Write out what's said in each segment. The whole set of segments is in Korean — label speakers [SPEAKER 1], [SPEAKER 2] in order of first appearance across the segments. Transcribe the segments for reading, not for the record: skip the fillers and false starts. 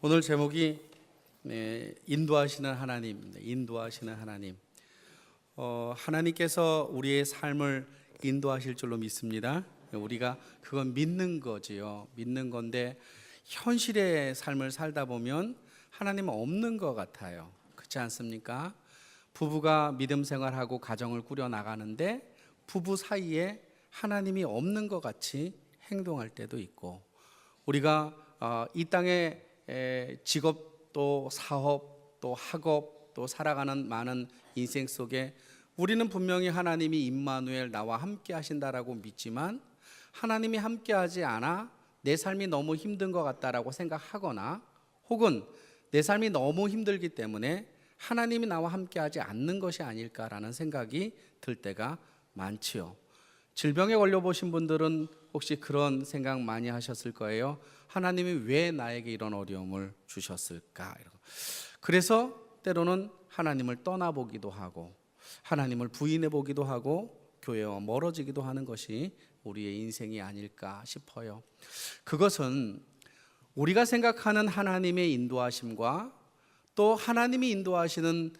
[SPEAKER 1] 오늘 제목이 인도하시는 하나님입니다. 인도하시는 하나님. 하나님께서 우리의 삶을 인도하실 줄로 믿습니다. 우리가 그건 믿는 거지요. 믿는 건데 현실의 삶을 살다 보면 하나님은 없는 것 같아요. 그렇지 않습니까? 부부가 믿음 생활하고 가정을 꾸려 나가는데 부부 사이에 하나님이 없는 것 같이 행동할 때도 있고, 우리가 이 땅에 직업 또 사업 또 학업 또 살아가는 많은 인생 속에 우리는 분명히 하나님이 임마누엘 나와 함께 하신다라고 믿지만, 하나님이 함께 하지 않아 내 삶이 너무 힘든 것 같다라고 생각하거나, 혹은 내 삶이 너무 힘들기 때문에 하나님이 나와 함께 하지 않는 것이 아닐까라는 생각이 들 때가 많지요. 질병에 걸려보신 분들은 혹시 그런 생각 많이 하셨을 거예요. 하나님이 왜 나에게 이런 어려움을 주셨을까? 그래서 때로는 하나님을 떠나보기도 하고 하나님을 부인해보기도 하고 교회와 멀어지기도 하는 것이 우리의 인생이 아닐까 싶어요. 그것은 우리가 생각하는 하나님의 인도하심과 또 하나님이 인도하시는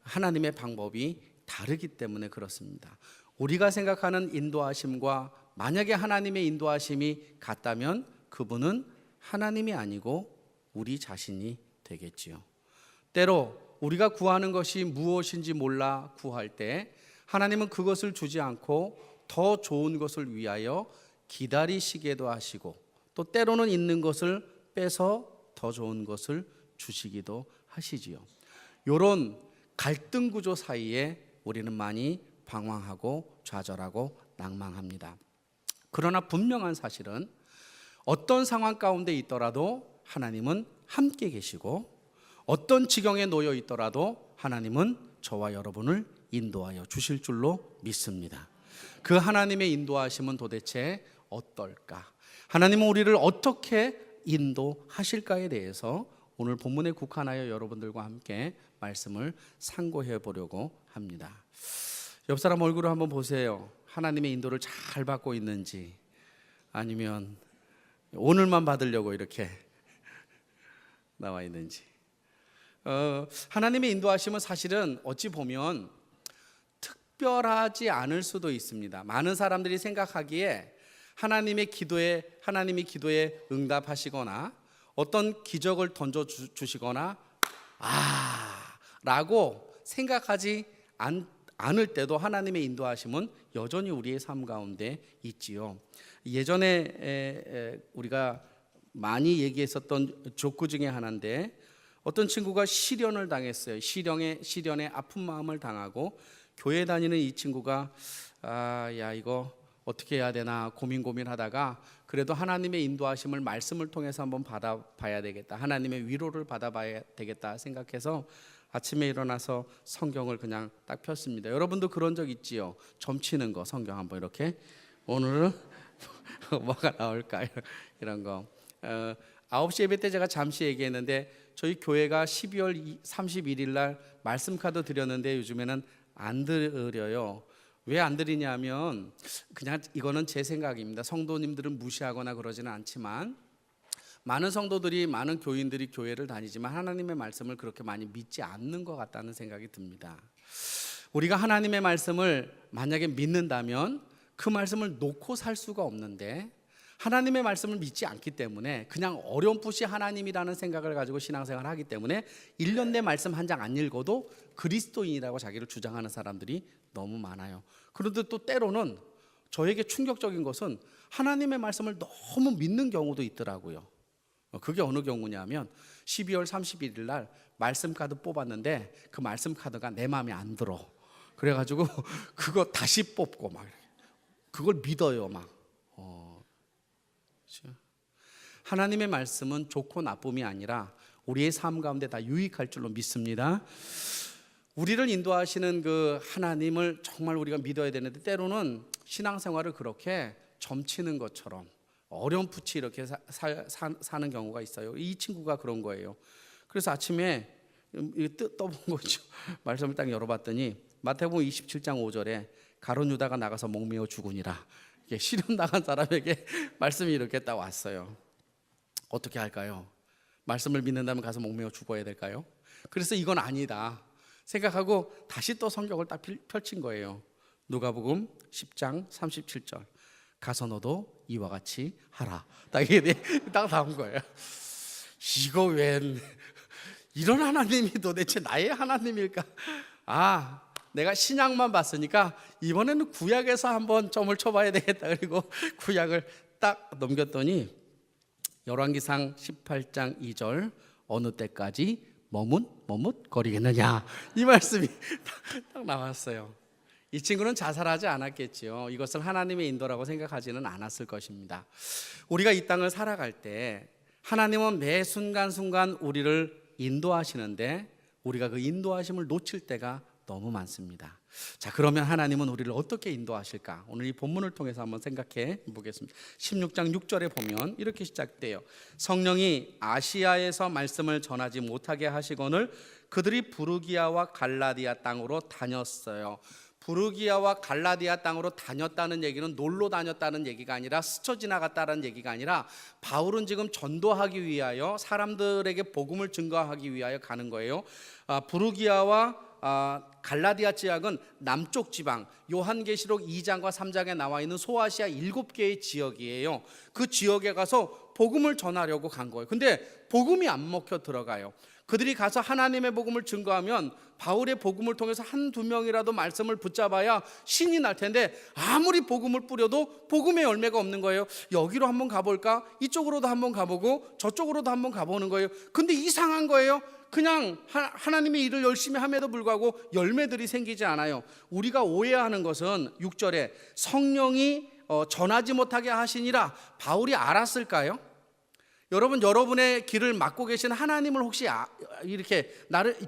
[SPEAKER 1] 하나님의 방법이 다르기 때문에 그렇습니다. 우리가 생각하는 인도하심과 만약에 하나님의 인도하심이 같다면 그분은 하나님이 아니고 우리 자신이 되겠지요. 때로 우리가 구하는 것이 무엇인지 몰라 구할 때 하나님은 그것을 주지 않고 더 좋은 것을 위하여 기다리시게도 하시고, 또 때로는 있는 것을 빼서 더 좋은 것을 주시기도 하시지요. 이런 갈등 구조 사이에 우리는 많이 방황하고 좌절하고 낭망합니다. 그러나 분명한 사실은 어떤 상황 가운데 있더라도 하나님은 함께 계시고, 어떤 지경에 놓여 있더라도 하나님은 저와 여러분을 인도하여 주실 줄로 믿습니다. 그 하나님의 인도하심은 도대체 어떨까? 하나님은 우리를 어떻게 인도하실까에 대해서 오늘 본문에 국한하여 여러분들과 함께 말씀을 상고해 보려고 합니다. 옆 사람 얼굴을 한번 보세요. 하나님의 인도를 잘 받고 있는지, 아니면 오늘만 받으려고 이렇게 나와 있는지. 하나님의 인도하심은 사실은 어찌 보면 특별하지 않을 수도 있습니다. 많은 사람들이 생각하기에 하나님이 기도에 응답하시거나 어떤 기적을 던져 주시거나 라고 생각하지 않을 때도 하나님의 인도하심은 여전히 우리의 삶 가운데 있지요. 예전에 우리가 많이 얘기했었던 족구 중에 하나인데, 어떤 친구가 시련을 당했어요. 시련에 아픈 마음을 당하고 교회 다니는 이 친구가 야 이거 어떻게 해야 되나 고민하다가 그래도 하나님의 인도하심을 말씀을 통해서 한번 받아봐야 되겠다, 하나님의 위로를 받아봐야 되겠다 생각해서 아침에 일어나서 성경을 그냥 딱 폈습니다. 여러분도 그런 적 있지요? 점치는 거 성경 한번 이렇게, 오늘은 뭐가 나올까 이런 거. 9시 예배 때 제가 잠시 얘기했는데 저희 교회가 12월 31일 날 말씀 카드 드렸는데 요즘에는 안 드려요. 왜 안 드리냐면, 그냥 이거는 제 생각입니다. 성도님들은 무시하거나 그러지는 않지만, 많은 성도들이, 많은 교인들이 교회를 다니지만 하나님의 말씀을 그렇게 많이 믿지 않는 것 같다는 생각이 듭니다. 우리가 하나님의 말씀을 만약에 믿는다면 그 말씀을 놓고 살 수가 없는데, 하나님의 말씀을 믿지 않기 때문에 그냥 어렴풋이 하나님이라는 생각을 가지고 신앙생활을 하기 때문에 1년 내 말씀 한 장 안 읽어도 그리스도인이라고 자기를 주장하는 사람들이 너무 많아요. 그런데 또 때로는 저에게 충격적인 것은 하나님의 말씀을 너무 믿는 경우도 있더라고요. 그게 어느 경우냐면 12월 31일 날 말씀 카드 뽑았는데 그 말씀 카드가 내 마음에 안 들어. 그래가지고 그거 다시 뽑고 막 그걸 믿어요 막. 하나님의 말씀은 좋고 나쁨이 아니라 우리의 삶 가운데 다 유익할 줄로 믿습니다. 우리를 인도하시는 그 하나님을 정말 우리가 믿어야 되는데, 때로는 신앙생활을 그렇게 점치는 것처럼 어렴풋이 이렇게 사는 경우가 있어요. 이 친구가 그런 거예요. 그래서 아침에 떠본 거죠. 말씀을 딱 열어봤더니 마태복음 27장 5절에 가룟 유다가 나가서 목매어 죽으니라. 시련 당한 사람에게 말씀이 이렇게 딱 왔어요. 어떻게 할까요? 말씀을 믿는다면 가서 목매어 죽어야 될까요? 그래서 이건 아니다 생각하고 다시 또 성경을 딱 펼친 거예요. 누가복음 10장 37절 가서 너도 이와 같이 하라. 딱 이게 딱 나온 거예요. 이거 웬 이런 하나님이 도대체 나의 하나님일까? 내가 신약만 봤으니까 이번에는 구약에서 한번 점을 쳐봐야 되겠다. 그리고 구약을 딱 넘겼더니 열왕기상 18장 2절 어느 때까지 머뭇거리겠느냐 이 말씀이 딱 나왔어요. 이 친구는 자살하지 않았겠지요. 이것을 하나님의 인도라고 생각하지는 않았을 것입니다. 우리가 이 땅을 살아갈 때 하나님은 매 순간순간 우리를 인도하시는데 우리가 그 인도하심을 놓칠 때가 너무 많습니다. 자, 그러면 하나님은 우리를 어떻게 인도하실까? 오늘 이 본문을 통해서 한번 생각해 보겠습니다. 16장 6절에 보면 이렇게 시작돼요. 성령이 아시아에서 말씀을 전하지 못하게 하시거늘 그들이 부르기아와 갈라디아 땅으로 다녔어요. 부르기아와 갈라디아 땅으로 다녔다는 얘기는 놀러 다녔다는 얘기가 아니라 스쳐 지나갔다는 얘기가 아니라 바울은 지금 전도하기 위하여 사람들에게 복음을 증거하기 위하여 가는 거예요. 부르기아와 갈라디아 지역은 남쪽 지방, 요한계시록 2장과 3장에 나와 있는 소아시아 7개의 지역이에요. 그 지역에 가서 복음을 전하려고 간 거예요. 근데 복음이 안 먹혀 들어가요. 그들이 가서 하나님의 복음을 증거하면 바울의 복음을 통해서 한두 명이라도 말씀을 붙잡아야 신이 날 텐데 아무리 복음을 뿌려도 복음의 열매가 없는 거예요. 여기로 한번 가볼까? 이쪽으로도 한번 가보고 저쪽으로도 한번 가보는 거예요. 근데 이상한 거예요. 그냥 하나님의 일을 열심히 함에도 불구하고 열매들이 생기지 않아요. 우리가 오해하는 것은 6절에 성령이 전하지 못하게 하시니라 바울이 알았을까요? 여러분, 여러분의 길을 막고 계신 하나님을 혹시 이렇게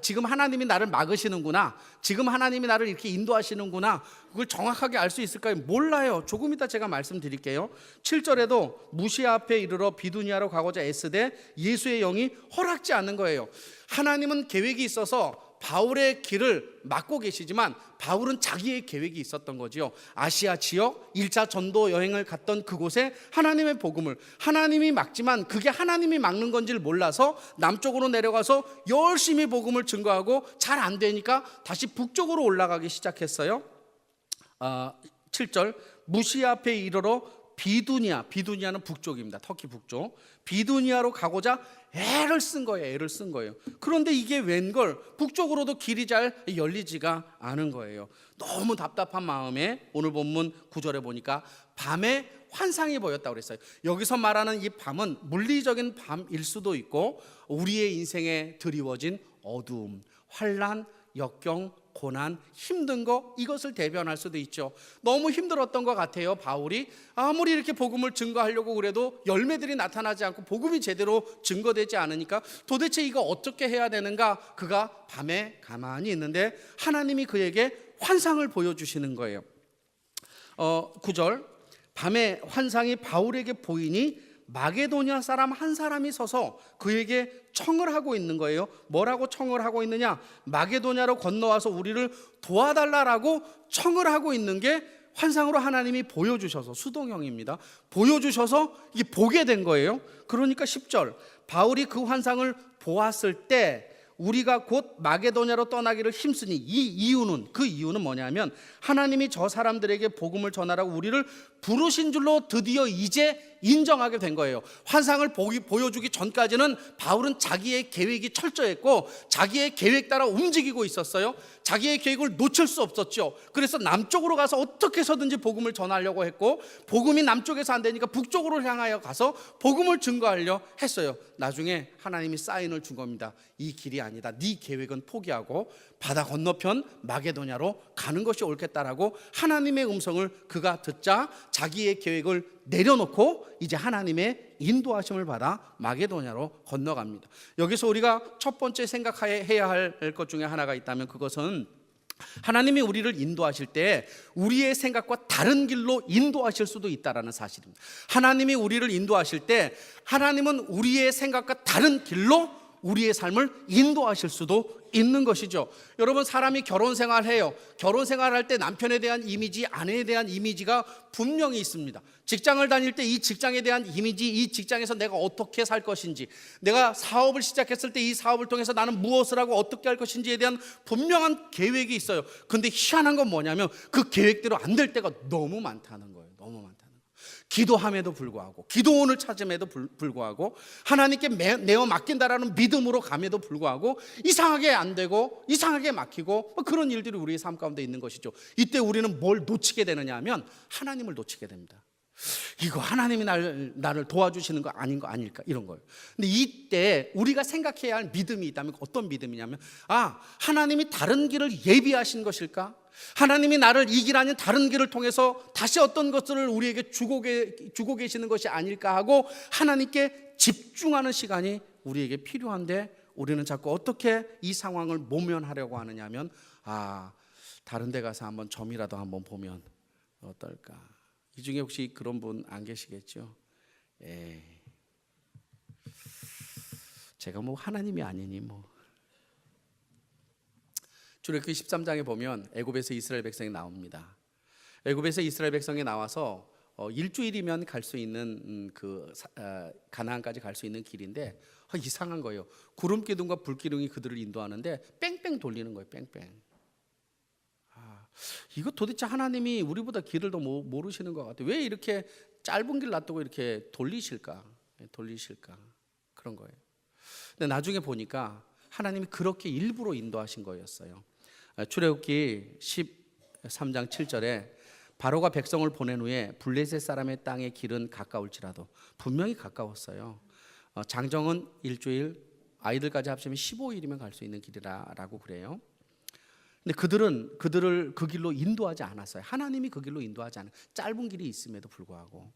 [SPEAKER 1] 지금 하나님이 나를 막으시는구나, 지금 하나님이 나를 이렇게 인도하시는구나, 그걸 정확하게 알 수 있을까요? 몰라요. 조금 이따 제가 말씀드릴게요. 7절에도 무시아 앞에 이르러 비두니아로 가고자 애쓰되 예수의 영이 허락지 않는 거예요. 하나님은 계획이 있어서 바울의 길을 막고 계시지만 바울은 자기의 계획이 있었던 거지요. 아시아 지역 1차 전도 여행을 갔던 그곳에 하나님의 복음을 하나님이 막지만 그게 하나님이 막는 건지를 몰라서 남쪽으로 내려가서 열심히 복음을 증거하고 잘 안 되니까 다시 북쪽으로 올라가기 시작했어요. 7절 무시아 앞에 이르러 비두니아는 북쪽입니다. 터키 북쪽. 비두니아로 가고자 애를 쓴 거예요. 그런데 이게 웬걸 북쪽으로도 길이 잘 열리지가 않은 거예요. 너무 답답한 마음에 오늘 본문 9절에 보니까 밤에 환상이 보였다고 그랬어요. 여기서 말하는 이 밤은 물리적인 밤일 수도 있고 우리의 인생에 드리워진 어두움, 환난, 역경, 고난, 힘든 거, 이것을 대변할 수도 있죠. 너무 힘들었던 것 같아요. 바울이 아무리 이렇게 복음을 증거하려고 그래도 열매들이 나타나지 않고 복음이 제대로 증거되지 않으니까 도대체 이거 어떻게 해야 되는가? 그가 밤에 가만히 있는데 하나님이 그에게 환상을 보여주시는 거예요. 9절 밤에 환상이 바울에게 보이니 마게도냐 사람 한 사람이 서서 그에게 청을 하고 있는 거예요. 뭐라고 청을 하고 있느냐? 마게도냐로 건너와서 우리를 도와달라라고 청을 하고 있는 게 환상으로 하나님이 보여주셔서, 수동형입니다. 보여주셔서 이게 보게 된 거예요. 그러니까 10절 바울이 그 환상을 보았을 때 우리가 곧 마게도냐로 떠나기를 힘쓰니 그 이유는 뭐냐면 하나님이 저 사람들에게 복음을 전하라고 우리를 부르신 줄로 드디어 이제 인정하게 된 거예요. 환상을 보여주기 전까지는 바울은 자기의 계획이 철저했고 자기의 계획 따라 움직이고 있었어요. 자기의 계획을 놓칠 수 없었죠. 그래서 남쪽으로 가서 어떻게 해서든지 복음을 전하려고 했고 복음이 남쪽에서 안 되니까 북쪽으로 향하여 가서 복음을 증거하려 했어요. 나중에 하나님이 사인을 준 겁니다. 이 길이 아니다. 네 계획은 포기하고 바다 건너편 마게도냐로 가는 것이 옳겠다라고 하나님의 음성을 그가 듣자 자기의 계획을 내려놓고 이제 하나님의 인도하심을 받아 마게도냐로 건너갑니다. 여기서 우리가 첫 번째 생각해야 할 것 중에 하나가 있다면 그것은 하나님이 우리를 인도하실 때 우리의 생각과 다른 길로 인도하실 수도 있다는 사실입니다. 하나님이 우리를 인도하실 때 하나님은 우리의 생각과 다른 길로 우리의 삶을 인도하실 수도 있는 것이죠. 여러분, 사람이 결혼 생활해요. 결혼 생활할 때 남편에 대한 이미지, 아내에 대한 이미지가 분명히 있습니다. 직장을 다닐 때 이 직장에 대한 이미지, 이 직장에서 내가 어떻게 살 것인지, 내가 사업을 시작했을 때 이 사업을 통해서 나는 무엇을 하고 어떻게 할 것인지에 대한 분명한 계획이 있어요. 근데 희한한 건 뭐냐면 그 계획대로 안 될 때가 너무 많다는 거예요. 너무 많다는 거예요. 기도함에도 불구하고, 기도원을 찾음에도 불구하고, 하나님께 내어 맡긴다라는 믿음으로 감에도 불구하고 이상하게 안 되고 이상하게 막히고 그런 일들이 우리의 삶 가운데 있는 것이죠. 이때 우리는 뭘 놓치게 되느냐 하면 하나님을 놓치게 됩니다. 이거 하나님이 나를 도와주시는 거 아닐까, 이런 거예요. 근데 이때 우리가 생각해야 할 믿음이 있다면 어떤 믿음이냐면, 하나님이 다른 길을 예비하신 것일까? 하나님이 나를 이 길 아닌 다른 길을 통해서 다시 어떤 것들을 우리에게 주고 계시는 것이 아닐까 하고 하나님께 집중하는 시간이 우리에게 필요한데, 우리는 자꾸 어떻게 이 상황을 모면하려고 하느냐 하면, 다른 데 가서 한번 점이라도 한번 보면 어떨까? 이 중에 혹시 그런 분 안 계시겠죠? 제가 뭐 하나님이 아니니 뭐. 출애굽기 13장에 보면 애굽에서 이스라엘 백성이 나옵니다. 애굽에서 이스라엘 백성이 나와서 일주일이면 갈 수 있는 가나안까지 갈 수 있는 길인데, 이상한 거예요. 구름 기둥과 불 기둥이 그들을 인도하는데 뺑뺑 돌리는 거예요. 뺑뺑. 이거 도대체 하나님이 우리보다 길을 더 모르시는 것 같아요. 왜 이렇게 짧은 길 놔두고 이렇게 돌리실까? 그런 거예요. 근데 나중에 보니까 하나님이 그렇게 일부러 인도하신 거였어요. 출애굽기 13장 7절에 바로가 백성을 보낸 후에 블레셋 사람의 땅의 길은 가까울지라도, 분명히 가까웠어요. 장정은 일주일, 아이들까지 합치면 15일이면 갈 수 있는 길이라고 그래요. 근데 그들을 그 길로 인도하지 않았어요. 하나님이 그 길로 인도하지 않아요. 짧은 길이 있음에도 불구하고.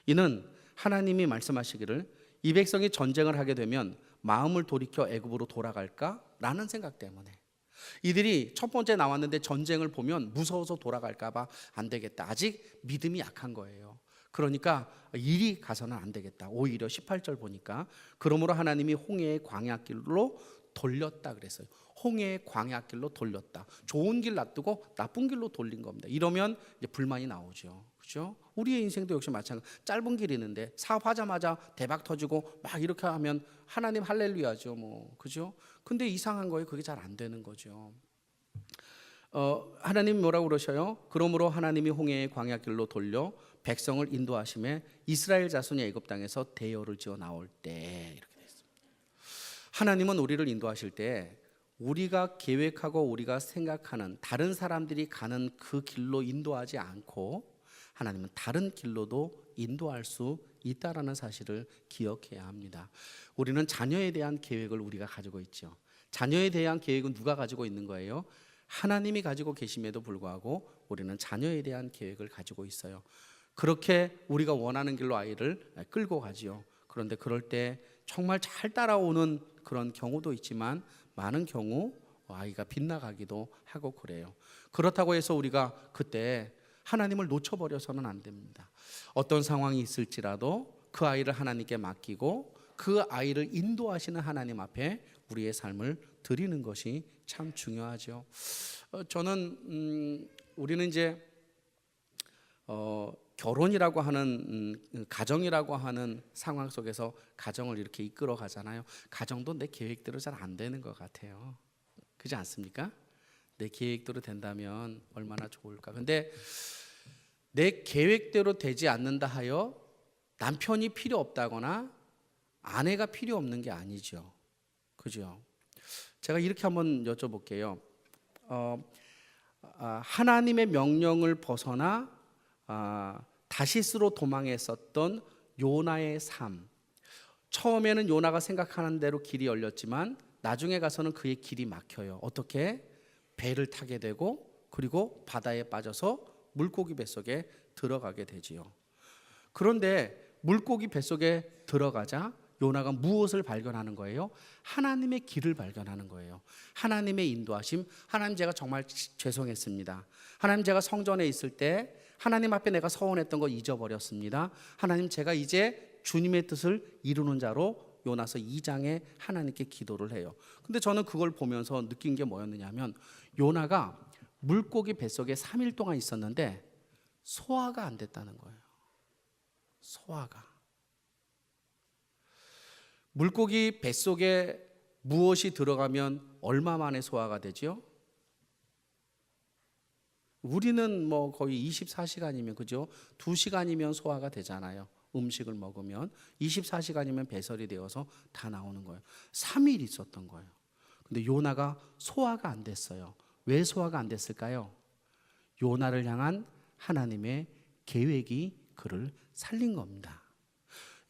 [SPEAKER 1] 이는 하나님이 말씀하시기를 이 백성이 전쟁을 하게 되면 마음을 돌이켜 애굽으로 돌아갈까라는 생각 때문에, 이들이 첫 번째 나왔는데 전쟁을 보면 무서워서 돌아갈까 봐 안 되겠다. 아직 믿음이 약한 거예요. 그러니까 이리 가서는 안 되겠다. 오히려 18절 보니까 그러므로 하나님이 홍해의 광야길로 돌렸다 그랬어요. 홍해의 광야길로 돌렸다. 좋은 길 놔두고 나쁜 길로 돌린 겁니다. 이러면 이제 불만이 나오죠. 그렇죠? 우리의 인생도 역시 마찬가지. 짧은 길이 있는데 사업하자마자 대박 터지고 막 이렇게 하면 하나님 할렐루야죠. 뭐 그죠? 근데 이상한 거예요. 그게 잘 안 되는 거죠. 하나님이 뭐라고 그러셔요? 그러므로 하나님이 홍해의 광야길로 돌려 백성을 인도하심에 이스라엘 자손이 애굽 땅에서 대열을 지어 나올 때, 이렇게 되어 있습니다. 하나님은 우리를 인도하실 때 우리가 계획하고 우리가 생각하는 다른 사람들이 가는 그 길로 인도하지 않고 하나님은 다른 길로도 인도할 수 있다라는 사실을 기억해야 합니다. 우리는 자녀에 대한 계획을 우리가 가지고 있죠. 자녀에 대한 계획은 누가 가지고 있는 거예요? 하나님이 가지고 계심에도 불구하고 우리는 자녀에 대한 계획을 가지고 있어요. 그렇게 우리가 원하는 길로 아이를 끌고 가지요. 그런데 그럴 때 정말 잘 따라오는 그런 경우도 있지만 많은 경우 아이가 빗나가기도 하고 그래요. 그렇다고 해서 우리가 그때 하나님을 놓쳐버려서는 안 됩니다. 어떤 상황이 있을지라도 그 아이를 하나님께 맡기고 그 아이를 인도하시는 하나님 앞에 우리의 삶을 드리는 것이 참 중요하죠. 저는 우리는 이제 결혼이라고 하는 가정이라고 하는 상황 속에서 가정을 이렇게 이끌어 가잖아요. 가정도 내 계획대로 잘 안 되는 것 같아요. 그렇지 않습니까? 내 계획대로 된다면 얼마나 좋을까. 근데 내 계획대로 되지 않는다 하여 남편이 필요 없다거나 아내가 필요 없는 게 아니죠. 그죠? 제가 이렇게 한번 여쭤볼게요. 하나님의 명령을 벗어나 다시스로 도망했었던 요나의 삶. 처음에는 요나가 생각하는 대로 길이 열렸지만 나중에 가서는 그의 길이 막혀요. 어떻게? 배를 타게 되고 그리고 바다에 빠져서 물고기 뱃속에 들어가게 되지요. 그런데 물고기 뱃속에 들어가자 요나가 무엇을 발견하는 거예요? 하나님의 길을 발견하는 거예요. 하나님의 인도하심. 하나님, 제가 정말 죄송했습니다. 하나님, 제가 성전에 있을 때 하나님 앞에 내가 서원했던 거 잊어버렸습니다. 하나님, 제가 이제 주님의 뜻을 이루는 자로 요나서 2장에 하나님께 기도를 해요. 근데 저는 그걸 보면서 느낀 게 뭐였느냐면 요나가 물고기 뱃속에 3일 동안 있었는데 소화가 안 됐다는 거예요. 소화가. 물고기 뱃속에 무엇이 들어가면 얼마 만에 소화가 되죠? 우리는 뭐 거의 24시간이면 그죠? 2시간이면 소화가 되잖아요. 음식을 먹으면 24시간이면 배설이 되어서 다 나오는 거예요. 3일 있었던 거예요. 근데 요나가 소화가 안 됐어요. 왜 소화가 안 됐을까요? 요나를 향한 하나님의 계획이 그를 살린 겁니다.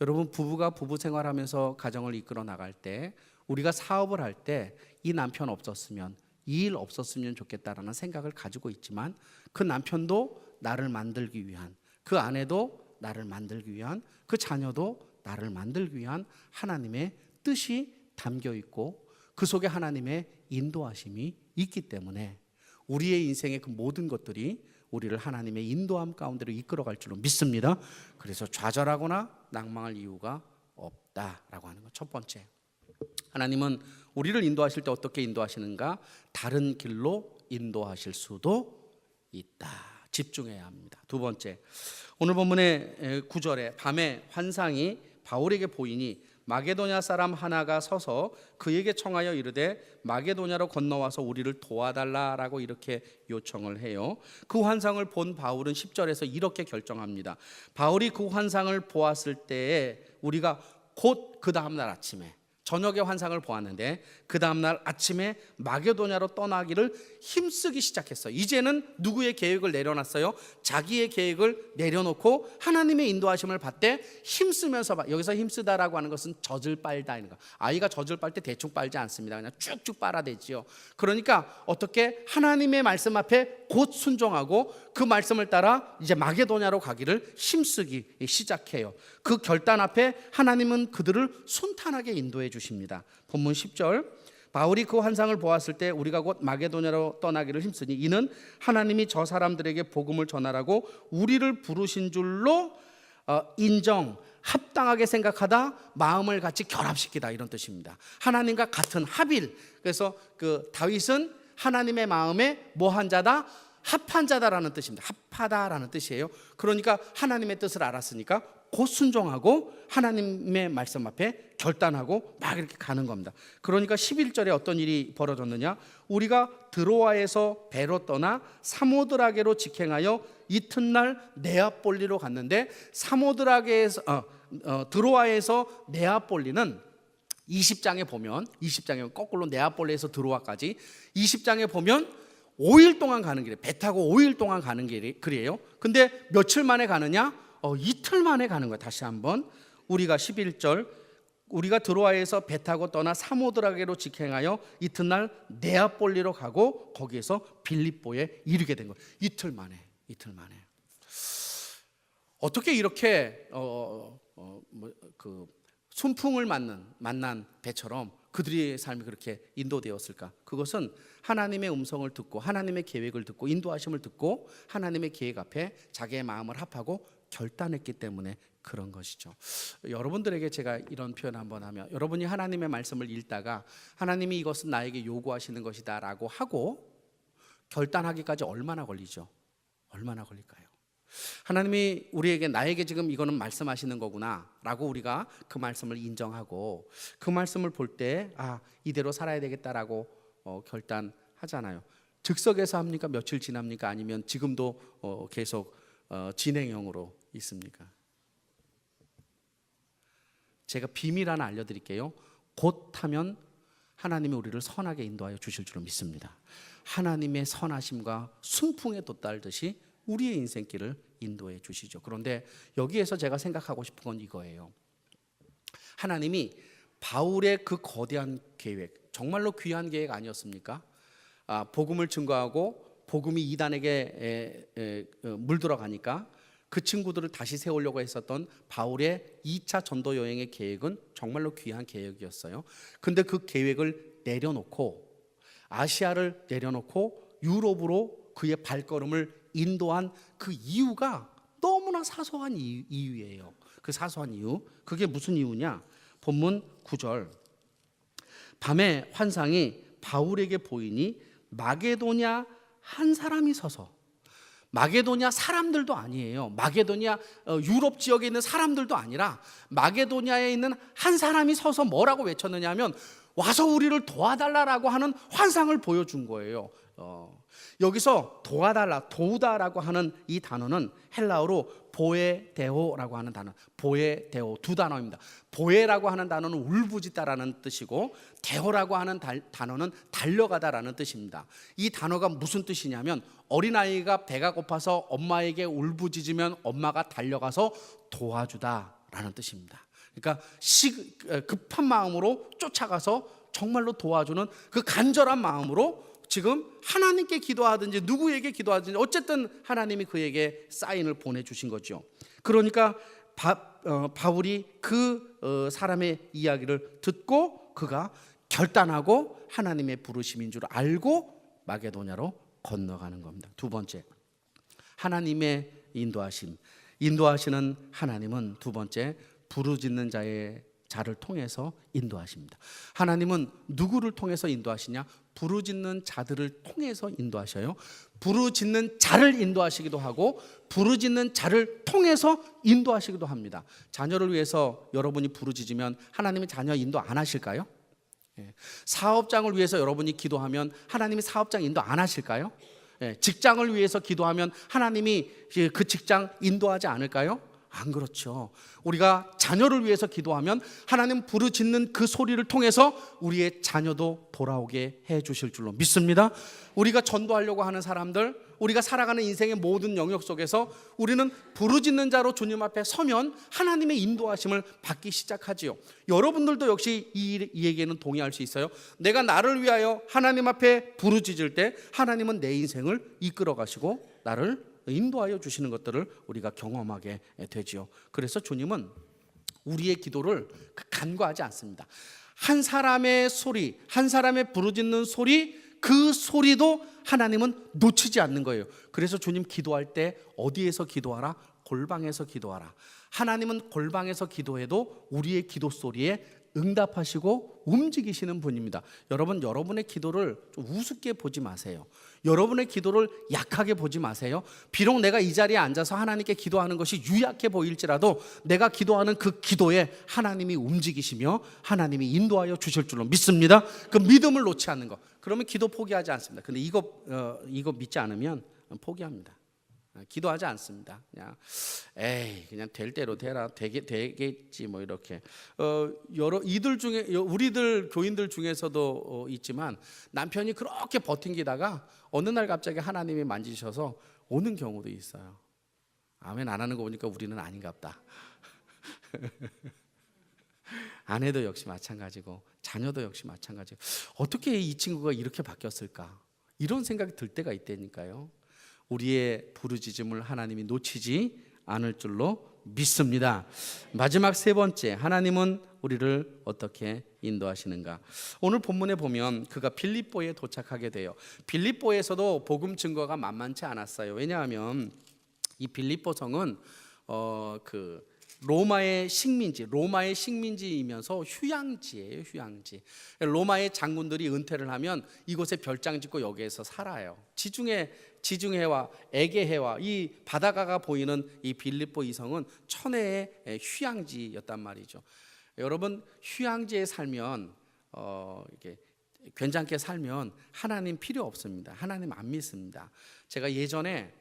[SPEAKER 1] 여러분, 부부가 부부 생활하면서 가정을 이끌어 나갈 때, 우리가 사업을 할 때 이 남편 없었으면, 이 일 없었으면 좋겠다라는 생각을 가지고 있지만 그 남편도 나를 만들기 위한, 그 아내도 나를 만들기 위한, 그 자녀도 나를 만들기 위한 하나님의 뜻이 담겨 있고 그 속에 하나님의 인도하심이 있기 때문에 우리의 인생의 그 모든 것들이 우리를 하나님의 인도함 가운데로 이끌어갈 줄로 믿습니다. 그래서 좌절하거나 낭망할 이유가 없다라고 하는 것. 첫 번째, 하나님은 우리를 인도하실 때 어떻게 인도하시는가? 다른 길로 인도하실 수도 있다. 집중해야 합니다. 두 번째, 오늘 본문의 9절에 밤에 환상이 바울에게 보이니 마게도냐 사람 하나가 서서 그에게 청하여 이르되 마게도냐로 건너와서 우리를 도와달라라고 이렇게 요청을 해요. 그 환상을 본 바울은 10절에서 이렇게 결정합니다. 바울이 그 환상을 보았을 때에 우리가 곧 그 다음날 아침에, 저녁에 환상을 보았는데 그 다음날 아침에 마게도냐로 떠나기를 힘쓰기 시작했어요. 이제는 누구의 계획을 내려놨어요? 자기의 계획을 내려놓고 하나님의 인도하심을 받되 힘쓰면서, 여기서 힘쓰다라고 하는 것은 젖을 빨다 이런 거. 아이가 젖을 빨 때 대충 빨지 않습니다. 그냥 쭉쭉 빨아대지요. 그러니까 어떻게 하나님의 말씀 앞에 곧 순종하고 그 말씀을 따라 이제 마게도냐로 가기를 힘쓰기 시작해요. 그 결단 앞에 하나님은 그들을 순탄하게 인도해 주십니다. 본문 10절, 바울이 그 환상을 보았을 때 우리가 곧 마게도냐로 떠나기를 힘쓰니 이는 하나님이 저 사람들에게 복음을 전하라고 우리를 부르신 줄로 인정, 합당하게 생각하다, 마음을 같이 결합시키다, 이런 뜻입니다. 하나님과 같은 합일. 그래서 그 다윗은 하나님의 마음에 뭐한 자다? 합한 자다라는 뜻입니다. 합하다라는 뜻이에요. 그러니까 하나님의 뜻을 알았으니까 곧 순종하고 하나님의 말씀 앞에 결단하고 막 이렇게 가는 겁니다. 그러니까 11절에 어떤 일이 벌어졌느냐? 우리가 드로아에서 배로 떠나 사모드라게로 직행하여 이튿날 네아폴리로 갔는데, 사모드라게에서 드로아에서 네아폴리는 20장에 보면, 20장에 거꾸로 네아폴리에서 드로아까지 20장에 보면 5일 동안 가는 길이에요. 배 타고 5일 동안 가는 길이에요. 근데 며칠 만에 가느냐? 이틀 만에 가는 거예요. 다시 한번, 우리가 11절, 우리가 드로아에서 배 타고 떠나 사모드라게로 직행하여 이튿날 네아폴리로 가고 거기에서 빌립보에 이르게 된 거예요. 이틀 만에. 어떻게 이렇게 그 순풍을 만난 배처럼 그들의 삶이 그렇게 인도되었을까? 그것은 하나님의 음성을 듣고 하나님의 계획을 듣고 인도하심을 듣고 하나님의 계획 앞에 자기의 마음을 합하고 결단했기 때문에 그런 것이죠. 여러분들에게 제가 이런 표현 한번 하면, 여러분이 하나님의 말씀을 읽다가 하나님이 이것은 나에게 요구하시는 것이다 라고 하고 결단하기까지 얼마나 걸리죠? 얼마나 걸릴까요? 하나님이 우리에게, 나에게 지금 이거는 말씀하시는 거구나 라고 우리가 그 말씀을 인정하고 그 말씀을 볼 때 이대로 살아야 되겠다라고 결단하잖아요. 즉석에서 합니까? 며칠 지납니까? 아니면 지금도 계속 진행형으로 있습니까? 제가 비밀 하나 알려드릴게요. 곧 하면 하나님이 우리를 선하게 인도하여 주실 줄을 믿습니다. 하나님의 선하심과 순풍에 돛달듯이 우리의 인생길을 인도해 주시죠. 그런데 여기에서 제가 생각하고 싶은 건 이거예요. 하나님이 바울의 그 거대한 계획, 정말로 귀한 계획 아니었습니까? 복음을 증거하고 복음이 이단에게 물들어가니까 그 친구들을 다시 세우려고 했었던 바울의 2차 전도 여행의 계획은 정말로 귀한 계획이었어요. 근데 그 계획을 내려놓고 아시아를 내려놓고 유럽으로 그의 발걸음을 인도한 그 이유가 너무나 사소한 이유예요. 그 사소한 이유, 그게 무슨 이유냐? 본문 9절. 밤에 환상이 바울에게 보이니 마게도냐 한 사람이 서서, 마게도냐 사람들도 아니에요. 마게도냐 유럽 지역에 있는 사람들도 아니라 마게도냐에 있는 한 사람이 서서 뭐라고 외쳤느냐 하면 와서 우리를 도와달라라고 하는 환상을 보여준 거예요. 여기서 도와달라, 도우다라고 하는 이 단어는 헬라어로 보에데오라고 하는 단어, 보에데오 두 단어입니다. 보에라고 하는 단어는 울부짖다라는 뜻이고 데오라고 하는 단어는 달려가다라는 뜻입니다. 이 단어가 무슨 뜻이냐면 어린아이가 배가 고파서 엄마에게 울부짖으면 엄마가 달려가서 도와주다라는 뜻입니다. 그러니까 급한 마음으로 쫓아가서 정말로 도와주는 그 간절한 마음으로 지금 하나님께 기도하든지 누구에게 기도하든지 어쨌든 하나님이 그에게 사인을 보내주신 거죠. 그러니까 바울이 그 사람의 이야기를 듣고 그가 결단하고 하나님의 부르심인 줄 알고 마게도냐로 건너가는 겁니다. 두 번째, 하나님의 인도하심. 인도하시는 하나님은 두 번째, 부르짖는 자를 통해서 인도하십니다. 하나님은 누구를 통해서 인도하시냐? 부르짖는 자들을 통해서 인도하셔요. 부르짖는 자를 인도하시기도 하고 부르짖는 자를 통해서 인도하시기도 합니다. 자녀를 위해서 여러분이 부르짖으면 하나님이 자녀 인도 안 하실까요? 사업장을 위해서 여러분이 기도하면 하나님이 사업장 인도 안 하실까요? 직장을 위해서 기도하면 하나님이 그 직장 인도하지 않을까요? 안 그렇죠. 우리가 자녀를 위해서 기도하면 하나님 부르짖는 그 소리를 통해서 우리의 자녀도 돌아오게 해 주실 줄로 믿습니다. 우리가 전도하려고 하는 사람들, 우리가 살아가는 인생의 모든 영역 속에서 우리는 부르짖는 자로 주님 앞에 서면 하나님의 인도하심을 받기 시작하지요. 여러분들도 역시 이 얘기에는 동의할 수 있어요. 내가 나를 위하여 하나님 앞에 부르짖을 때 하나님은 내 인생을 이끌어 가시고 나를 인도하여 주시는 것들을 우리가 경험하게 되지요. 그래서 주님은 우리의 기도를 간과하지 않습니다. 한 사람의 소리, 한 사람의 부르짖는 소리, 그 소리도 하나님은 놓치지 않는 거예요. 그래서 주님 기도할 때 어디에서 기도하라? 골방에서 기도하라. 하나님은 골방에서 기도해도 우리의 기도 소리에 응답하시고 움직이시는 분입니다. 여러분, 여러분의 기도를 좀 우습게 보지 마세요. 여러분의 기도를 약하게 보지 마세요. 비록 내가 이 자리에 앉아서 하나님께 기도하는 것이 유약해 보일지라도 내가 기도하는 그 기도에 하나님이 움직이시며 하나님이 인도하여 주실 줄로 믿습니다. 그 믿음을 놓지 않는 것. 그러면 기도 포기하지 않습니다. 근데 이거 믿지 않으면 포기합니다. 기도하지 않습니다. 그냥 될 대로 되라, 되겠지 뭐 이렇게. 여러 이들 중에 우리들 교인들 중에서도 있지만 남편이 그렇게 버팅기다가 어느 날 갑자기 하나님이 만지셔서 오는 경우도 있어요. 아멘 안 하는 거 보니까 우리는 아닌갑다. 아내도 역시 마찬가지고 자녀도 역시 마찬가지고 어떻게 이 친구가 이렇게 바뀌었을까? 이런 생각이 들 때가 있다니까요. 우리의 부르짖음을 하나님이 놓치지 않을 줄로 믿습니다. 마지막 세 번째, 하나님은 우리를 어떻게 인도하시는가? 오늘 본문에 보면 그가 빌립보에 도착하게 돼요. 빌립보에서도 복음 증거가 만만치 않았어요. 왜냐하면 이 빌립보 성은 로마의 식민지이면서 휴양지예요. 휴양지. 로마의 장군들이 은퇴를 하면 이곳에 별장 짓고 여기에서 살아요. 지중해와 에게해와 이 바다가가 보이는 이 빌립보 이성은 천혜의 휴양지였단 말이죠. 여러분, 휴양지에 살면 이렇게 괜찮게 살면 하나님 필요 없습니다. 하나님 안 믿습니다. 제가 예전에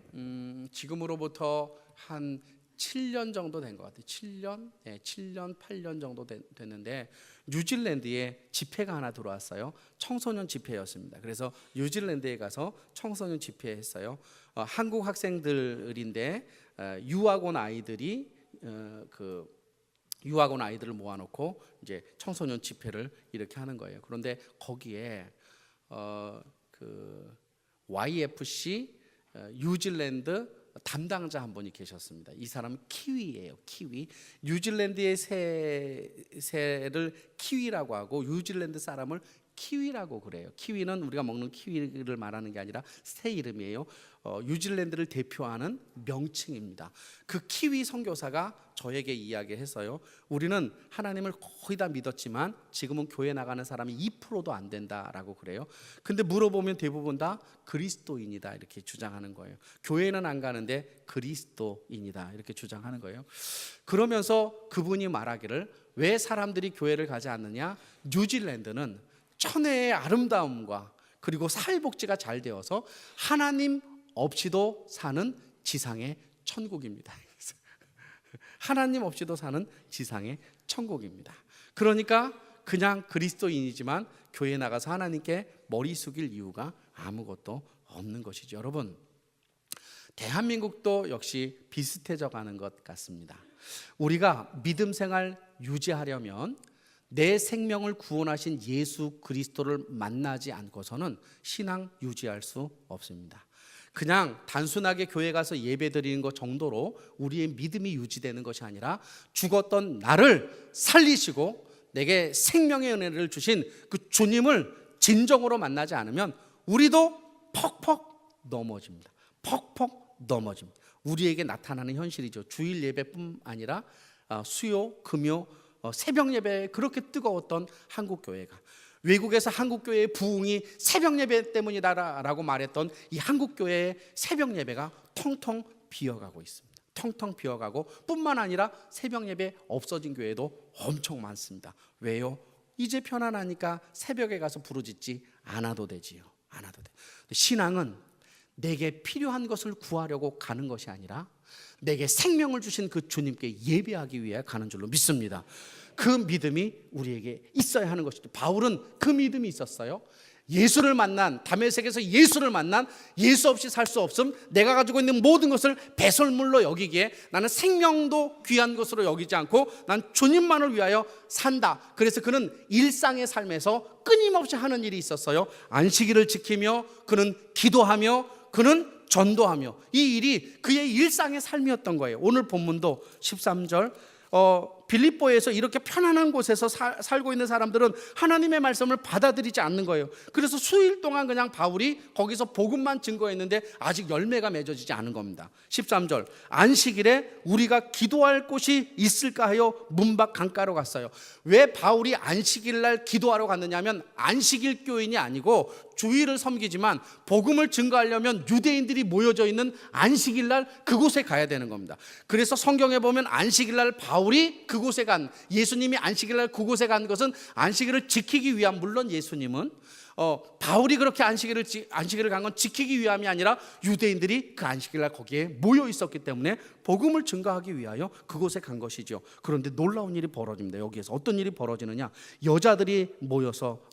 [SPEAKER 1] 지금으로부터 한 7년 정도 된 것 같아요. 7년, 8년 정도 됐는데 뉴질랜드에 집회가 하나 들어왔어요. 청소년 집회였습니다. 그래서 뉴질랜드에 가서 청소년 집회했어요. 한국 학생들인데 유학원 아이들이 유학원 아이들을 모아놓고 이제 청소년 집회를 이렇게 하는 거예요. 그런데 거기에 YFC 뉴질랜드 담당자 한 분이 계셨습니다. 이 사람은 키위예요. 키위. 뉴질랜드의 새를 키위라고 하고 뉴질랜드 사람을 키위라고 그래요. 키위는 우리가 먹는 키위를 말하는 게 아니라 새 이름이에요. 뉴질랜드를 대표하는 명칭입니다. 그 키위 선교사가 저에게 이야기했어요. 우리는 하나님을 거의 다 믿었지만 지금은 교회 나가는 사람이 2%도 안 된다라고 그래요. 근데 물어보면 대부분 다 그리스도인이다 이렇게 주장하는 거예요. 교회는 안 가는데 그리스도인이다 이렇게 주장하는 거예요. 그러면서 그분이 말하기를 왜 사람들이 교회를 가지 않느냐? 뉴질랜드는 천혜의 아름다움과 그리고 사회복지가 잘 되어서 하나님 없이도 사는 지상의 천국입니다. 하나님 없이도 사는 지상의 천국입니다. 그러니까 그냥 그리스도인이지만 교회 나가서 하나님께 머리 숙일 이유가 아무것도 없는 것이죠. 여러분, 대한민국도 역시 비슷해져 가는 것 같습니다. 우리가 믿음 생활 유지하려면 내 생명을 구원하신 예수 그리스도를 만나지 않고서는 신앙 유지할 수 없습니다. 그냥 단순하게 교회 가서 예배 드리는 것 정도로 우리의 믿음이 유지되는 것이 아니라 죽었던 나를 살리시고 내게 생명의 은혜를 주신 그 주님을 진정으로 만나지 않으면 우리도 퍽퍽 넘어집니다. 퍽퍽 넘어집니다. 우리에게 나타나는 현실이죠. 주일 예배뿐 아니라 수요, 금요, 새벽 예배에 그렇게 뜨거웠던 한국 교회가 외국에서 한국 교회의 부흥이 새벽 예배 때문이다라고 말했던 이 한국 교회의 새벽 예배가 텅텅 비어가고 있습니다. 텅텅 비어가고 뿐만 아니라 새벽 예배 없어진 교회도 엄청 많습니다. 왜요? 이제 편안하니까 새벽에 가서 부르짖지 않아도 되지요. 않아도 돼. 신앙은 내게 필요한 것을 구하려고 가는 것이 아니라 내게 생명을 주신 그 주님께 예배하기 위해 가는 줄로 믿습니다. 그 믿음이 우리에게 있어야 하는 것이죠. 바울은 그 믿음이 있었어요. 예수를 만난, 다메섹에서 예수를 만난, 예수 없이 살 수 없음, 내가 가지고 있는 모든 것을 배설물로 여기기에 나는 생명도 귀한 것으로 여기지 않고 난 주님만을 위하여 산다. 그래서 그는 일상의 삶에서 끊임없이 하는 일이 있었어요. 안식일을 지키며 그는 기도하며 그는 전도하며 이 일이 그의 일상의 삶이었던 거예요. 오늘 본문도 13절 빌립보에서 이렇게 편안한 곳에서 살고 있는 사람들은 하나님의 말씀을 받아들이지 않는 거예요. 그래서 수일 동안 그냥 바울이 거기서 복음만 증거했는데 아직 열매가 맺어지지 않은 겁니다. 13절 안식일에 우리가 기도할 곳이 있을까 하여 문밖 강가로 갔어요. 왜 바울이 안식일 날 기도하러 갔느냐면 안식일 교인이 아니고 주일을 섬기지만 복음을 증거하려면 유대인들이 모여져 있는 안식일 날 그곳에 가야 되는 겁니다. 그래서 성경에 보면 안식일 날 바울이 그곳에 간, 예수님이 안식일 날 그곳에 간 것은 안식일을 지키기 위함. 물론 예수님은 바울이 그렇게 안식일을 간 건 지키기 위함이 아니라 유대인들이 그 안식일 날 거기에 모여 있었기 때문에 복음을 증거하기 위하여 그곳에 간 것이죠. 그런데 놀라운 일이 벌어집니다. 여기에서 어떤 일이 벌어지느냐? 여자들이 모여서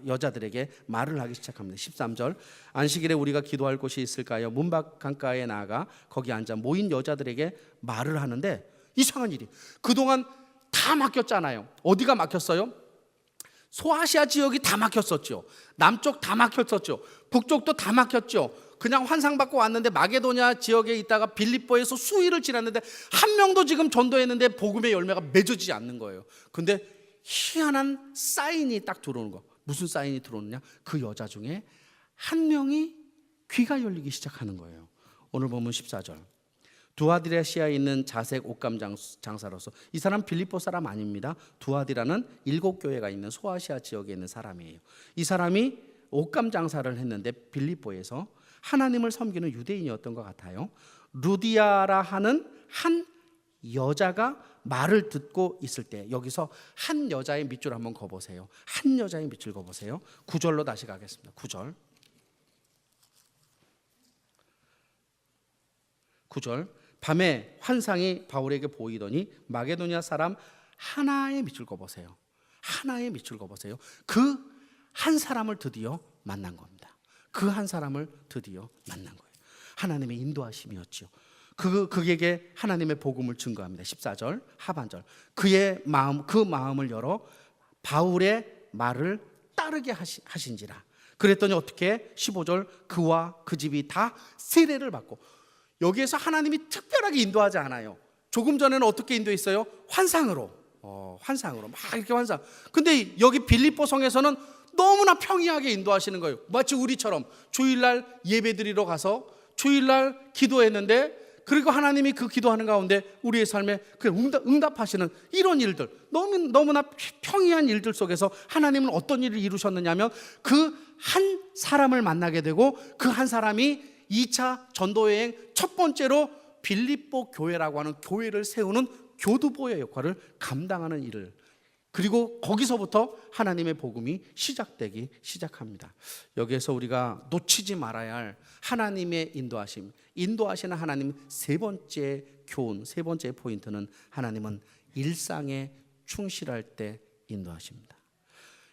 [SPEAKER 1] 여자들에게 말을 하기 시작합니다. 13절 안식일에 우리가 기도할 곳이 있을까요? 문밖 강가에 나아가 거기 앉아 모인 여자들에게 말을 하는데 이상한 일이, 그동안 다 막혔잖아요. 어디가 막혔어요? 소아시아 지역이 다 막혔었죠. 남쪽 다 막혔었죠. 북쪽도 다 막혔죠. 그냥 환상받고 왔는데 마게도냐 지역에 있다가 빌립보에서 수일을 지났는데 한 명도 지금 전도했는데 복음의 열매가 맺어지지 않는 거예요. 근데 희한한 사인이 딱 들어오는 거. 무슨 사인이 들어오느냐? 그 여자 중에 한 명이 귀가 열리기 시작하는 거예요. 오늘 보면 14절 두아디라시아에 있는 자색 옷감 장사로서, 이 사람 빌립보 사람 아닙니다. 두아디라는 7교회가 있는 소아시아 지역에 있는 사람이에요. 이 사람이 옷감 장사를 했는데 빌립보에서 하나님을 섬기는 유대인이었던 것 같아요. 루디아라 하는 한 여자가 말을 듣고 있을 때, 여기서 한 여자의 밑줄 한번 그어보세요. 한 여자의 밑줄 그어보세요. 9절로 다시 가겠습니다. 9절 밤에 환상이 바울에게 보이더니 마게도냐 사람 하나의 밑줄 그어보세요. 하나의 밑줄 그어보세요. 그 한 사람을 드디어 만난 겁니다. 그 한 사람을 드디어 만난 거예요. 하나님의 인도하심이었죠. 그에게 하나님의 복음을 증거합니다. 14절 하반절 그의 마음, 그 마음을 열어 바울의 말을 따르게 하신지라. 그랬더니 어떻게? 15절 그와 그 집이 다 세례를 받고. 여기에서 하나님이 특별하게 인도하지 않아요. 조금 전에는 어떻게 인도했어요? 환상으로 막 이렇게 환상. 근데 여기 빌립보 성에서는 너무나 평이하게 인도하시는 거예요. 마치 우리처럼 주일날 예배드리러 가서 주일날 기도했는데, 그리고 하나님이 그 기도하는 가운데 우리의 삶에 그냥 응답하시는 이런 일들, 너무나 평이한 일들 속에서 하나님은 어떤 일을 이루셨느냐면, 그 한 사람을 만나게 되고 그 한 사람이 2차 전도여행 첫 번째로 빌립보 교회라고 하는 교회를 세우는 교두보의 역할을 감당하는 일을, 그리고 거기서부터 하나님의 복음이 시작되기 시작합니다. 여기에서 우리가 놓치지 말아야 할 하나님의 인도하심, 인도하시는 하나님 세 번째 교훈, 세 번째 포인트는, 하나님은 일상에 충실할 때 인도하십니다.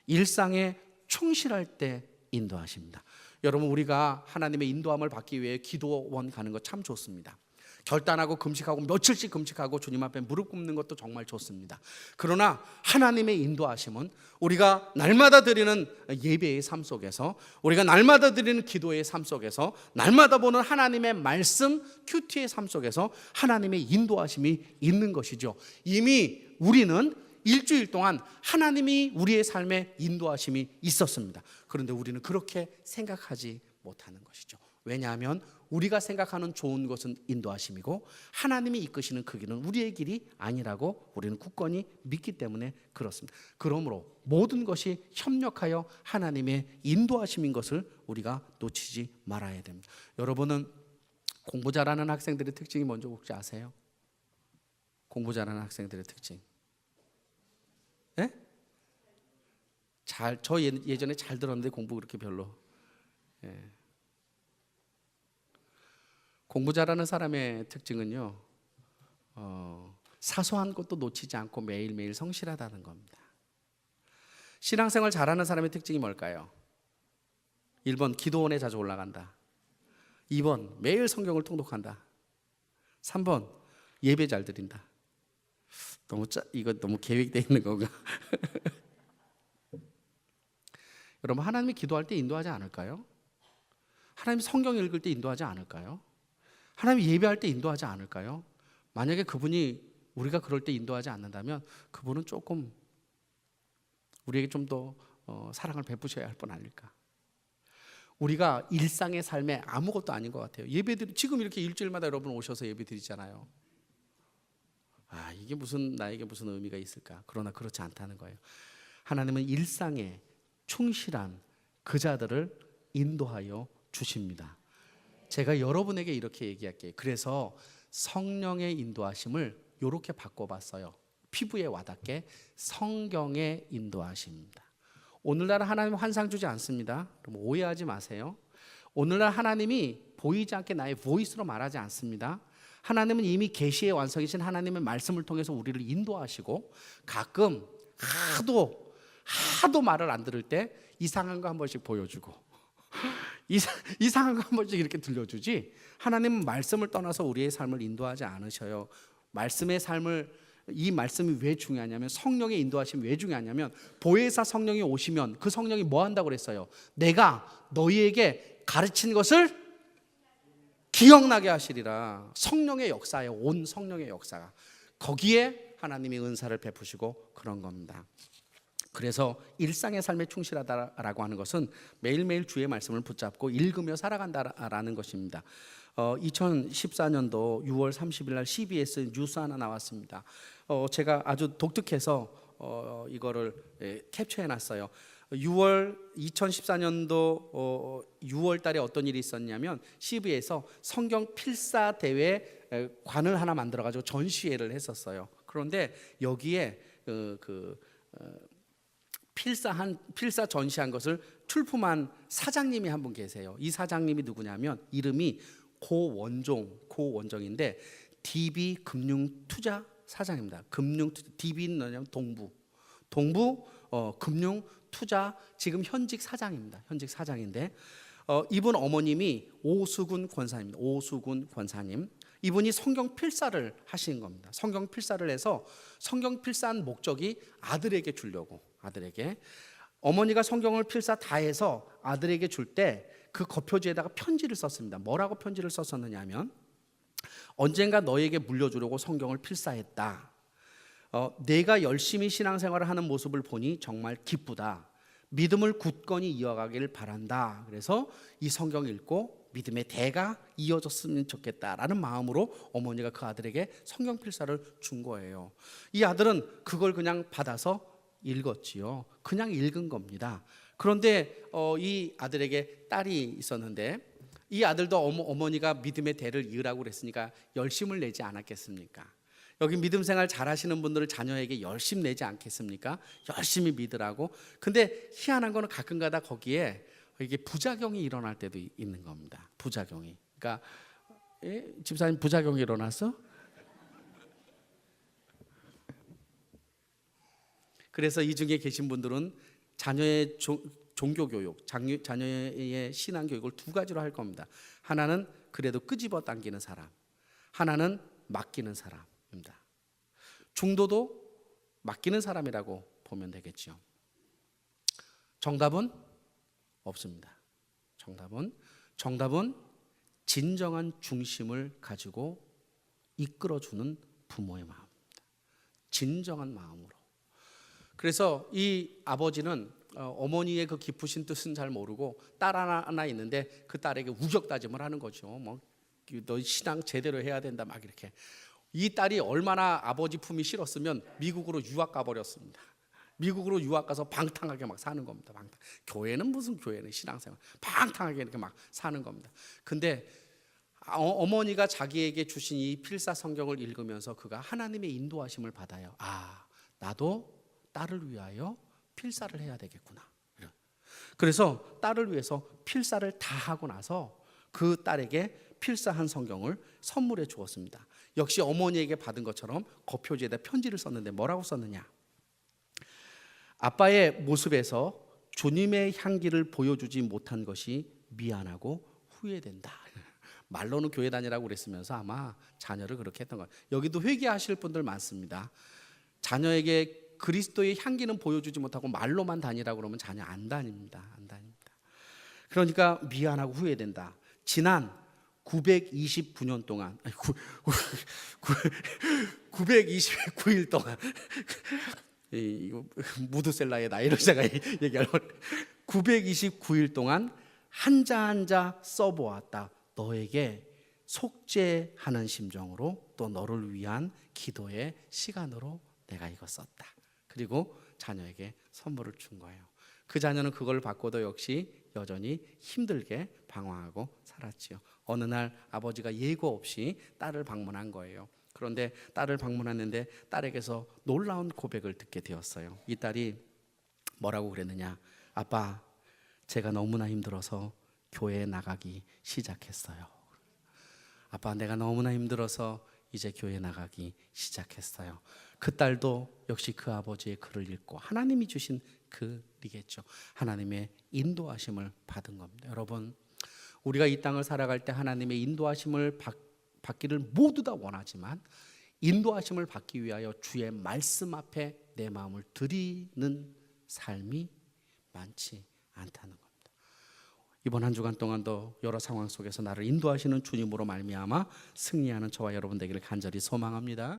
[SPEAKER 1] 일상에 충실할 때 인도하십니다. 여러분, 우리가 하나님의 인도함을 받기 위해 기도원 가는 거 참 좋습니다. 결단하고 금식하고 며칠씩 금식하고 주님 앞에 무릎 꿇는 것도 정말 좋습니다. 그러나 하나님의 인도하심은 우리가 날마다 드리는 예배의 삶 속에서, 우리가 날마다 드리는 기도의 삶 속에서, 날마다 보는 하나님의 말씀 큐티의 삶 속에서 하나님의 인도하심이 있는 것이죠. 이미 우리는 일주일 동안 하나님이 우리의 삶에 인도하심이 있었습니다. 그런데 우리는 그렇게 생각하지 못하는 것이죠. 왜냐하면 우리가 생각하는 좋은 것은 인도하심이고, 하나님이 이끄시는 그 길은 우리의 길이 아니라고 우리는 굳건히 믿기 때문에 그렇습니다. 그러므로 모든 것이 협력하여 하나님의 인도하심인 것을 우리가 놓치지 말아야 됩니다. 여러분은 공부 잘하는 학생들의 특징이 뭔지 혹시 아세요? 공부 잘하는 학생들의 특징. 네? 저 예전에 잘 들었는데 공부 그렇게 별로. 예. 공부 잘하는 사람의 특징은요, 사소한 것도 놓치지 않고 매일매일 성실하다는 겁니다. 신앙생활 잘하는 사람의 특징이 뭘까요? 1번 기도원에 자주 올라간다. 2번 매일 성경을 통독한다. 3번 예배 잘 드린다. 이거 너무 계획되어 있는 건가? 여러분, 하나님이 기도할 때 인도하지 않을까요? 하나님이 성경 읽을 때 인도하지 않을까요? 하나님이 예배할 때 인도하지 않을까요? 만약에 그분이 우리가 그럴 때 인도하지 않는다면 그분은 조금 우리에게 좀 더 사랑을 베푸셔야 할 분 아닐까? 우리가 일상의 삶에 아무것도 아닌 것 같아요. 지금 이렇게 일주일마다 여러분 오셔서 예배 드리잖아요. 이게 나에게 무슨 의미가 있을까? 그러나 그렇지 않다는 거예요. 하나님은 일상에 충실한 그 자들을 인도하여 주십니다. 제가 여러분에게 이렇게 얘기할게요. 그래서 성령의 인도하심을 이렇게 바꿔봤어요. 피부에 와닿게 성경의 인도하심입니다. 오늘날 하나님 환상 주지 않습니다. 그럼 오해하지 마세요. 오늘날 하나님이 보이지 않게 나의 보이스로 말하지 않습니다. 하나님은 이미 계시의 완성이신 하나님의 말씀을 통해서 우리를 인도하시고, 가끔 하도 말을 안 들을 때 이상한 거 한 번씩 보여주고 이상한 거 한 번씩 이렇게 들려주지, 하나님은 말씀을 떠나서 우리의 삶을 인도하지 않으셔요. 이 말씀이 왜 중요하냐면, 성령의 인도하심이 왜 중요하냐면, 보혜사 성령이 오시면 그 성령이 뭐 한다고 그랬어요? 내가 너희에게 가르친 것을 기억나게 하시리라. 성령의 역사예요. 온 성령의 역사가 거기에 하나님이 은사를 베푸시고 그런 겁니다. 그래서 일상의 삶에 충실하다라고 하는 것은 매일매일 주의 말씀을 붙잡고 읽으며 살아간다라는 것입니다. 2014년도 6월 30일 날 CBS 뉴스 하나 나왔습니다. 제가 아주 독특해서 이거를 캡처해놨어요. 2014년도 6월 달에 어떤 일이 있었냐면, CB에서 성경 필사 대회 관을 하나 만들어가지고 전시회를 했었어요. 그런데 여기에 필사 전시한 것을 출품한 사장님이 한 분 계세요. 이 사장님이 누구냐면, 이름이 고원종인데 DB 금융투자 사장입니다. 금융투자, DB는 뭐냐면 동부 금융투자 지금 현직 사장입니다. 현직 사장인데 이분 어머님이 오수근 권사님입니다. 오수근 권사님. 이분이 성경 필사를 하신 겁니다. 성경 필사를 해서, 성경 필사한 목적이 아들에게 주려고, 아들에게. 어머니가 성경을 필사 다 해서 아들에게 줄 때 그 겉표지에다가 편지를 썼습니다. 뭐라고 편지를 썼었느냐 하면, 언젠가 너에게 물려주려고 성경을 필사했다. 내가 열심히 신앙생활을 하는 모습을 보니 정말 기쁘다. 믿음을 굳건히 이어가길 바란다. 그래서 이 성경 읽고 믿음의 대가 이어졌으면 좋겠다라는 마음으로 어머니가 그 아들에게 성경 필사를 준 거예요. 이 아들은 그걸 그냥 받아서 읽었지요. 그냥 읽은 겁니다. 그런데 이 아들에게 딸이 있었는데 이 아들도 어머니가 믿음의 대를 이으라고 그랬으니까 열심을 내지 않았겠습니까? 여기 믿음 생활 잘하시는 분들은 자녀에게 열심 내지 않겠습니까? 열심히 믿으라고. 근데 희한한 거는 가끔가다 거기에 이게 부작용이 일어날 때도 있는 겁니다. 부작용이. 그러니까 집사님 부작용이 일어났어? 그래서 이 중에 계신 분들은 자녀의 종교교육, 자녀의 신앙교육을 두 가지로 할 겁니다. 하나는 그래도 끄집어 당기는 사람, 하나는 맡기는 사람입니다. 중도도 맡기는 사람이라고 보면 되겠죠. 정답은 없습니다. 정답은 진정한 중심을 가지고 이끌어주는 부모의 마음입니다. 진정한 마음으로. 그래서 이 아버지는 어머니의 그 깊으신 뜻은 잘 모르고 딸 하나 있는데 그 딸에게 우격다짐을 하는 거죠. 뭐 너 신앙 제대로 해야 된다 막 이렇게. 이 딸이 얼마나 아버지 품이 싫었으면 미국으로 유학 가버렸습니다. 미국으로 유학 가서 방탕하게 막 사는 겁니다. 교회는 무슨 교회는 신앙생활 방탕하게 이렇게 막 사는 겁니다. 근데 어머니가 자기에게 주신 이 필사 성경을 읽으면서 그가 하나님의 인도하심을 받아요. 아, 나도 딸을 위하여 필사를 해야 되겠구나. 그래서 딸을 위해서 필사를 다 하고 나서 그 딸에게 필사한 성경을 선물해 주었습니다. 역시 어머니에게 받은 것처럼 겉표지에다 편지를 썼는데 뭐라고 썼느냐? 아빠의 모습에서 주님의 향기를 보여주지 못한 것이 미안하고 후회된다. 말로는 교회 다니라고 그랬으면서 아마 자녀를 그렇게 했던 거예요. 여기도 회개하실 분들 많습니다. 자녀에게 그리스도의 향기는 보여주지 못하고 말로만 다니라고 그러면 자녀 안 다닙니다. 그러니까 미안하고 후회된다. 지난 929년 동안 929일 동안 이거 무드셀라의 나이를 제가 얘기하려고 929일 동안 한자 한자 써보았다. 너에게 속죄하는 심정으로 또 너를 위한 기도의 시간으로 내가 이거 썼다. 그리고 자녀에게 선물을 준 거예요. 그 자녀는 그걸 받고도 역시 여전히 힘들게 방황하고 살았지요. 어느 날 아버지가 예고 없이 딸을 방문한 거예요. 그런데 딸을 방문했는데 딸에게서 놀라운 고백을 듣게 되었어요. 이 딸이 뭐라고 그랬느냐? 아빠, 제가 너무나 힘들어서 교회에 나가기 시작했어요. 아빠, 내가 너무나 힘들어서 이제 교회 나가기 시작했어요. 그 딸도 역시 그 아버지의 글을 읽고 하나님이 주신 글이겠죠. 하나님의 인도하심을 받은 겁니다. 여러분, 우리가 이 땅을 살아갈 때 하나님의 인도하심을 받기를 모두 다 원하지만 인도하심을 받기 위하여 주의 말씀 앞에 내 마음을 드리는 삶이 많지 않다는 겁니다. 이번 한 주간 동안도 여러 상황 속에서 나를 인도하시는 주님으로 말미암아 승리하는 저와 여러분 되기를 간절히 소망합니다.